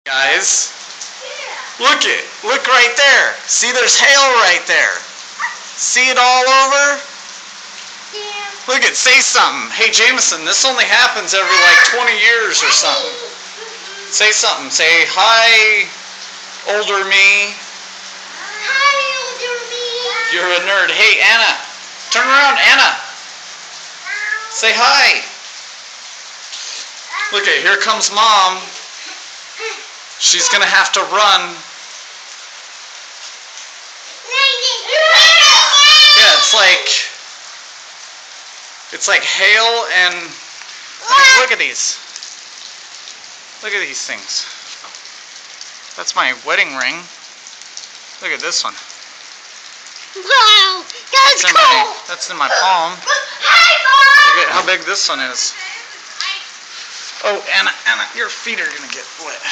Guys, look right there. See, there's hail right there. See it all over? Yeah. Look it, say something. Hey Jameson, this only happens every like 20 years or something. Say something. Say, hi, older me. Hi, older me. You're a nerd. Hey Anna, turn around, Anna. Say hi. Look it, here comes Mom. She's gonna have to run. Yeah, it's like hail and I mean, look at these. Look at these things. That's my wedding ring. Look at this one. Wow, that's cool. That's in my palm. Hi, Mom. Look at how big this one is. Oh, Anna, your feet are gonna get wet.